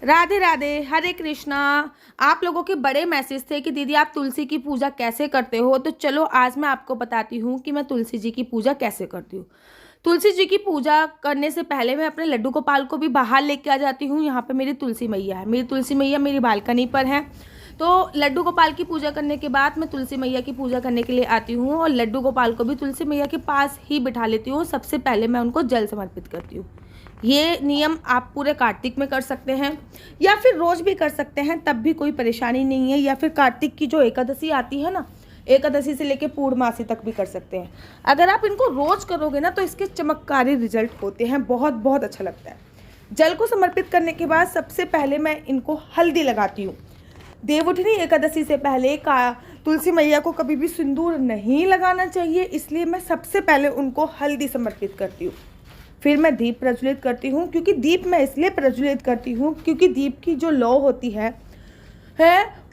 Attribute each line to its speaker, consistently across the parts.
Speaker 1: राधे राधे, हरे कृष्णा। आप लोगों के बड़े मैसेज थे कि दीदी आप तुलसी की पूजा कैसे करते हो, तो चलो आज मैं आपको बताती हूँ कि मैं तुलसी जी की पूजा कैसे करती हूँ। तुलसी जी की पूजा करने से पहले मैं अपने लड्डू गोपाल को भी बाहर लेके आ जाती हूँ। यहाँ पे मेरी तुलसी मैया है, मेरी तुलसी मैया मेरी बालकनी पर है। तो लड्डू गोपाल की पूजा करने के बाद मैं तुलसी मैया की पूजा करने के लिए आती हूँ और लड्डू गोपाल को भी तुलसी मैया के पास ही बिठा लेती हूँ। सबसे पहले मैं उनको जल समर्पित करती हूँ। ये नियम आप पूरे कार्तिक में कर सकते हैं या फिर रोज भी कर सकते हैं, तब भी कोई परेशानी नहीं है। या फिर कार्तिक की जो एकादशी आती है ना, एकादशी से लेके पूर्णमासी तक भी कर सकते हैं। अगर आप इनको रोज करोगे ना तो इसके चमत्कारी रिजल्ट होते हैं, बहुत बहुत अच्छा लगता है। जल को समर्पित करने के बाद सबसे पहले मैं इनको हल्दी लगाती हूँ। देवउठनी एकादशी से पहले का तुलसी मैया को कभी भी सिंदूर नहीं लगाना चाहिए, इसलिए मैं सबसे पहले उनको हल्दी समर्पित करती हूँ। फिर मैं दीप प्रज्वलित करती हूँ, क्योंकि दीप मैं इसलिए प्रज्वलित करती हूँ क्योंकि दीप की जो लौ होती है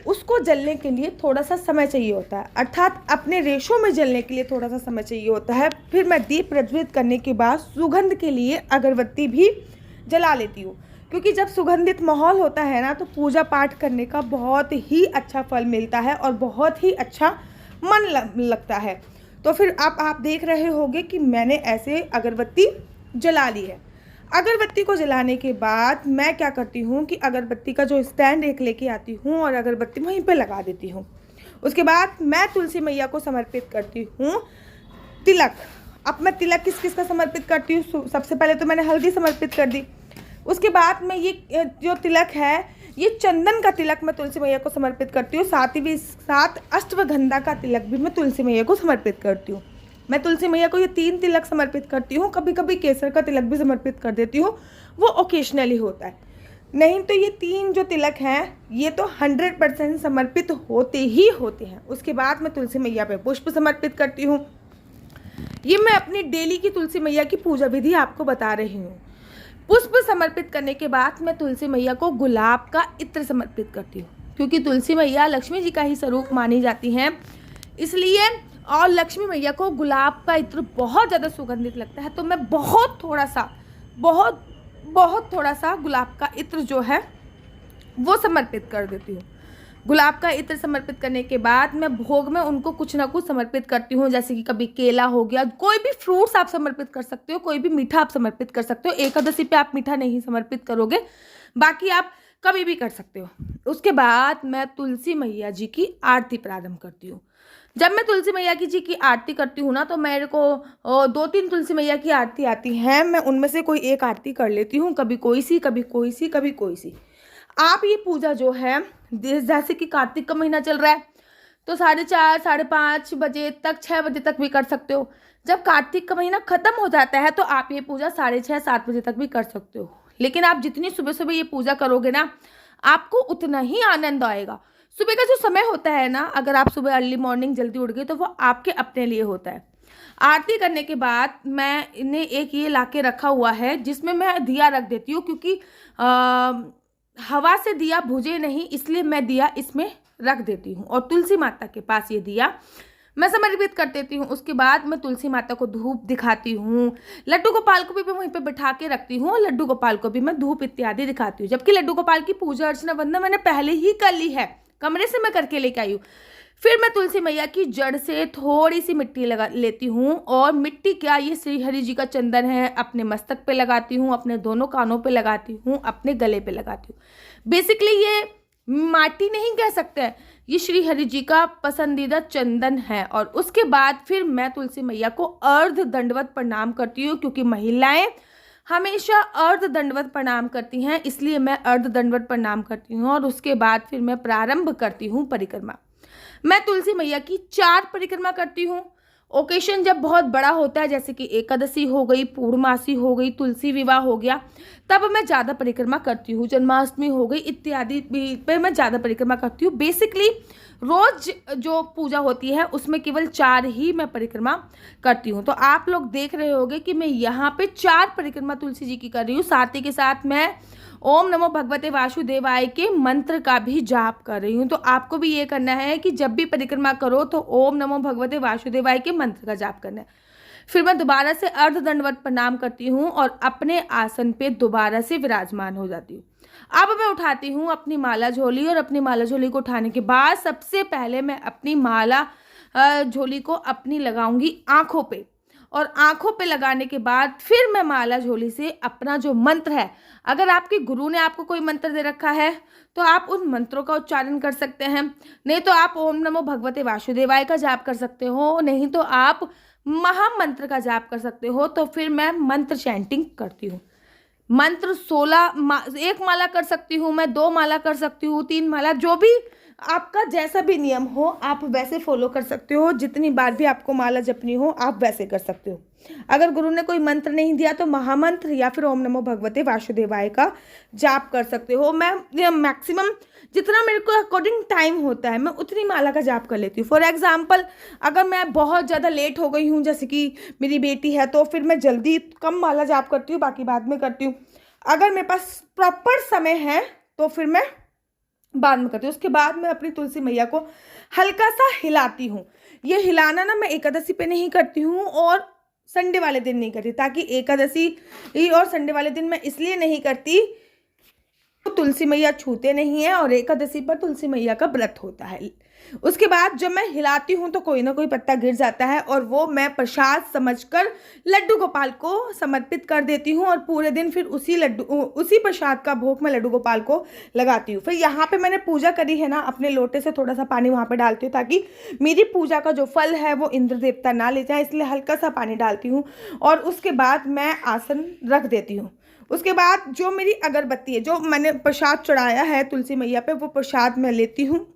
Speaker 1: उसको जलने के लिए थोड़ा सा समय चाहिए होता है, अर्थात अपने रेशों में जलने के लिए थोड़ा सा समय चाहिए होता है। फिर मैं दीप प्रज्वलित करने के बाद सुगंध के लिए अगरबत्ती भी जला लेती हूँ, क्योंकि जब सुगंधित माहौल होता है ना तो पूजा पाठ करने का बहुत ही अच्छा फल मिलता है और बहुत ही अच्छा मन लगता है। तो फिर आप देख रहे होंगे कि मैंने ऐसे अगरबत्ती जला ली है। अगरबत्ती को जलाने के बाद मैं क्या करती हूँ कि अगरबत्ती का जो स्टैंड एक लेके आती हूँ और अगरबत्ती वहीं पे लगा देती हूँ। उसके बाद मैं तुलसी मैया को समर्पित करती हूँ तिलक। अब मैं तिलक किस किस का समर्पित करती हूँ, सबसे पहले तो मैंने हल्दी समर्पित कर दी। उसके बाद मैं ये जो तिलक है, ये चंदन का तिलक मैं तुलसी मैया को समर्पित करती हूँ। साथ ही भी साथ अष्टगंधा का तिलक भी मैं तुलसी मैया को समर्पित करती हूँ। मैं तुलसी मैया को ये 3 तिलक समर्पित करती हूँ। कभी कभी केसर का तिलक भी समर्पित कर देती हूँ, वो ओकेशनली होता है। नहीं तो ये 3 जो तिलक हैं ये तो 100% समर्पित होते ही होते हैं। उसके बाद मैं तुलसी मैया पे पुष्प समर्पित करती हूँ। ये मैं अपनी डेली की तुलसी मैया की पूजा विधि आपको बता रही हूँ। पुष्प समर्पित करने के बाद मैं तुलसी मैया को गुलाब का इत्र समर्पित करती हूँ, क्योंकि तुलसी मैया लक्ष्मी जी का ही स्वरूप मानी जाती हैं, इसलिए। और लक्ष्मी मैया को गुलाब का इत्र बहुत ज़्यादा सुगंधित लगता है, तो मैं बहुत थोड़ा सा गुलाब का इत्र जो है वो समर्पित कर देती हूँ। गुलाब का इत्र समर्पित करने के बाद मैं भोग में उनको कुछ ना कुछ समर्पित करती हूँ, जैसे कि कभी केला हो गया, कोई भी फ्रूट्स आप समर्पित कर सकते हो, कोई भी मीठा आप समर्पित कर सकते हो। एकादशी पे आप मीठा नहीं समर्पित करोगे, बाकी आप कभी भी कर सकते हो। उसके बाद मैं तुलसी मैया जी की आरती प्रारंभ करती हूँ। जब मैं तुलसी मैया की जी की आरती करती हूँ ना तो मेरे को 2-3 तुलसी मैया की आरती आती हैं, मैं उनमें से कोई एक आरती कर लेती हूँ, कभी कोई सी कभी कोई सी कभी कोई सी। आप ये पूजा जो है, जैसे कि कार्तिक का महीना चल रहा है तो 4:30 5:30 बजे तक 6 बजे तक भी कर सकते हो। जब कार्तिक का महीना खत्म हो जाता है तो आप ये पूजा 6:30 7 बजे तक भी कर सकते हो, लेकिन आप जितनी सुबह सुबह ये पूजा करोगे ना आपको उतना ही आनंद आएगा। सुबह का जो समय होता है ना, अगर आप सुबह अर्ली मॉर्निंग जल्दी उठ गए तो वो आपके अपने लिए होता है। आरती करने के बाद मैं इन्हें एक ये लाके रखा हुआ है जिसमें मैं दिया रख देती हूँ, क्योंकि हवा से दिया बुझे नहीं, इसलिए मैं दिया इसमें रख देती हूँ और तुलसी माता के पास ये दिया मैं समर्पित कर देती हूँ। उसके बाद मैं तुलसी माता को धूप दिखाती हूँ। लड्डू गोपाल को भी मैं वहीं पे बिठा के रखती हूँ और लड्डू गोपाल को भी मैं धूप इत्यादि दिखाती हूँ, जबकि लड्डू गोपाल की पूजा अर्चना वंदना मैंने पहले ही कर ली है, कमरे से मैं करके लेके आई हूँ। फिर मैं तुलसी मैया की जड़ से थोड़ी सी मिट्टी लगा लेती हूँ, और मिट्टी क्या, ये श्री हरि जी का चंदन है, अपने मस्तक पे लगाती हूँ, अपने दोनों कानों पे लगाती हूँ, अपने गले पे लगाती हूँ। बेसिकली ये माटी नहीं कह सकते हैं, ये श्री हरि जी का पसंदीदा चंदन है। और उसके बाद फिर मैं तुलसी मैया को अर्ध दंडवत प्रणाम करती हूँ, क्योंकि महिलाएं हमेशा अर्ध दंडवत प्रणाम करती हैं, इसलिए मैं अर्ध दंडवत प्रणाम करती हूँ। और उसके बाद फिर मैं प्रारंभ करती हूँ परिक्रमा। मैं तुलसी मैया की 4 परिक्रमा करती हूँ। ओकेशन जब बहुत बड़ा होता है, जैसे कि एकादशी हो गई, पूर्णमासी हो गई, तुलसी विवाह हो गया, तब मैं ज़्यादा परिक्रमा करती हूँ। जन्माष्टमी हो गई इत्यादि पे मैं ज़्यादा परिक्रमा करती हूँ। बेसिकली रोज जो पूजा होती है उसमें केवल 4 ही मैं परिक्रमा करती हूँ। तो आप लोग देख रहे होंगे कि मैं यहाँ पे 4 परिक्रमा तुलसी जी की कर रही हूँ, साथ ही के साथ मैं ओम नमो भगवते वासुदेवाय के मंत्र का भी जाप कर रही हूँ। तो आपको भी ये करना है कि जब भी परिक्रमा करो तो ओम नमो भगवते वासुदेवाय के मंत्र का जाप करना है। फिर मैं दोबारा से अर्ध दंडवत प्रणाम करती हूँ और अपने आसन पे दोबारा से विराजमान हो जाती हूँ। अब मैं उठाती हूँ अपनी माला झोली, और अपनी माला झोली को उठाने के बाद सबसे पहले मैं अपनी माला झोली को अपनी लगाऊंगी आंखों पे, और आंखों पे लगाने के बाद फिर मैं माला झोली से अपना जो मंत्र है, अगर आपके गुरु ने आपको कोई मंत्र दे रखा है तो आप उन मंत्रों का उच्चारण कर सकते हैं, नहीं तो आप ओम नमो भगवते वासुदेवाय का जाप कर सकते हो, नहीं तो आप महामंत्र का जाप कर सकते हो। तो फिर मैं मंत्र चैंटिंग करती हूँ। मंत्र 16 एक माला कर सकती हूँ मैं, 2 माला कर सकती हूँ, 3 माला, जो भी आपका जैसा भी नियम हो आप वैसे फॉलो कर सकते हो। जितनी बार भी आपको माला जपनी हो आप वैसे कर सकते हो। अगर गुरु ने कोई मंत्र नहीं दिया तो महामंत्र या फिर ओम नमो भगवते वासुदेवाय का जाप कर सकते हो। मैं मैक्सिमम जितना मेरे को अकॉर्डिंग टाइम होता है मैं उतनी माला का जाप कर लेती हूँ। फॉर एग्जाम्पल, अगर मैं बहुत ज़्यादा लेट हो गई हूँ, जैसे कि मेरी बेटी है, तो फिर मैं जल्दी कम माला जाप करती हूँ, बाकी बाद में करती हूँ। अगर मेरे पास प्रॉपर समय है तो फिर मैं बाद में करती हूँ। उसके बाद मैं अपनी तुलसी मैया को हल्का सा हिलाती हूँ। ये हिलाना ना मैं एकादशी पे नहीं करती हूँ और संडे वाले दिन नहीं करती, ताकि एकादशी और संडे वाले दिन मैं इसलिए नहीं करती, तो तुलसी मैया छूते नहीं है और एकादशी पर तुलसी मैया का व्रत होता है। उसके बाद जब मैं हिलाती हूँ तो कोई ना कोई पत्ता गिर जाता है, और वो मैं प्रसाद समझकर लड्डू गोपाल को समर्पित कर देती हूँ, और पूरे दिन फिर उसी प्रसाद का भोग मैं लड्डू गोपाल को लगाती हूँ। फिर यहाँ पे मैंने पूजा करी है ना, अपने लोटे से थोड़ा सा पानी वहाँ पे डालती हूँ, ताकि मेरी पूजा का जो फल है वो इंद्र देवता ना ले जाए, इसलिए हल्का सा पानी डालती हूँ। और उसके बाद मैं आसन रख देती हूँ। उसके बाद जो मेरी अगरबत्ती है, जो मैंने प्रसाद चढ़ाया है तुलसी मैया पे, वो प्रसाद मैं लेती हूँ,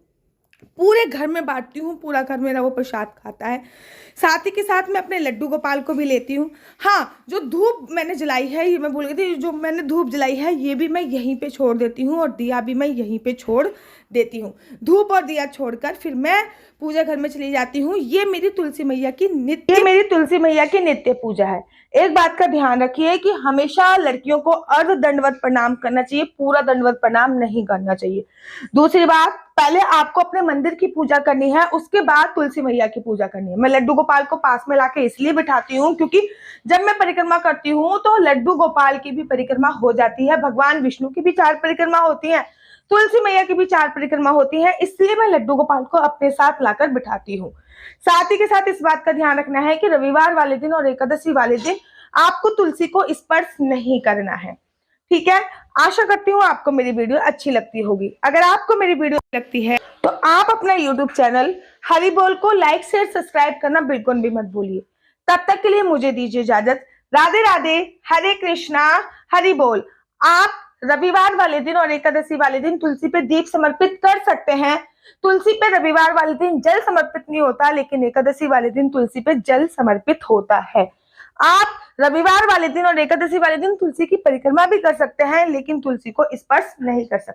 Speaker 1: पूरे घर में बांटती हूँ, पूरा घर मेरा वो प्रसाद खाता है। साथ ही के साथ मैं अपने लड्डू गोपाल को भी लेती हूँ। हाँ, जो धूप मैंने जलाई है, ये मैं भूल गई थी, जो मैंने धूप जलाई है ये भी मैं यहीं पे छोड़ देती हूँ, और दिया भी मैं यहीं पे छोड़ देती हूँ। धूप और दिया छोड़कर फिर मैं पूजा घर में चली जाती हूँ। ये मेरी तुलसी मैया की नित्य पूजा है। एक बात का ध्यान रखिए कि हमेशा लड़कियों को अर्ध दंडवत प्रणाम करना चाहिए, पूरा दंडवत प्रणाम नहीं करना चाहिए। दूसरी बात, पहले आपको अपने मंदिर की पूजा करनी है, उसके बाद तुलसी मैया की पूजा करनी है। मैं लड्डू गोपाल को पास में लाके इसलिए बिठाती हूँ क्योंकि जब मैं परिक्रमा करती हूँ तो लड्डू गोपाल की भी परिक्रमा हो जाती है, भगवान विष्णु की भी 4 परिक्रमा होती है, तुलसी मैया की भी 4 परिक्रमा होती है, इसलिए मैं लड्डू गोपाल को अपने साथ लाकर बिठाती हूँ। साथ ही के साथ इस बात का ध्यान रखना है कि रविवार वाले दिन और एकादशी वाले दिन आपको तुलसी को स्पर्श नहीं करना है। ठीक है, आशा करती हूँ आपको मेरी वीडियो अच्छी लगती होगी। अगर आपको मेरी वीडियो लगती है तो आप अपना यूट्यूब चैनल हरि बोल को लाइक शेयर सब्सक्राइब करना बिल्कुल भी मत भूलिए। तब तक के लिए मुझे दीजिए इजाजत। राधे राधे, हरे कृष्णा, हरि बोल। आप रविवार वाले दिन और एकादशी वाले दिन तुलसी पे दीप समर्पित कर सकते हैं। तुलसी पे रविवार वाले दिन जल समर्पित नहीं होता, लेकिन एकादशी वाले दिन तुलसी पे जल समर्पित होता है। आप रविवार वाले दिन और एकादशी वाले दिन तुलसी की परिक्रमा भी कर सकते हैं, लेकिन तुलसी को स्पर्श नहीं कर सकते।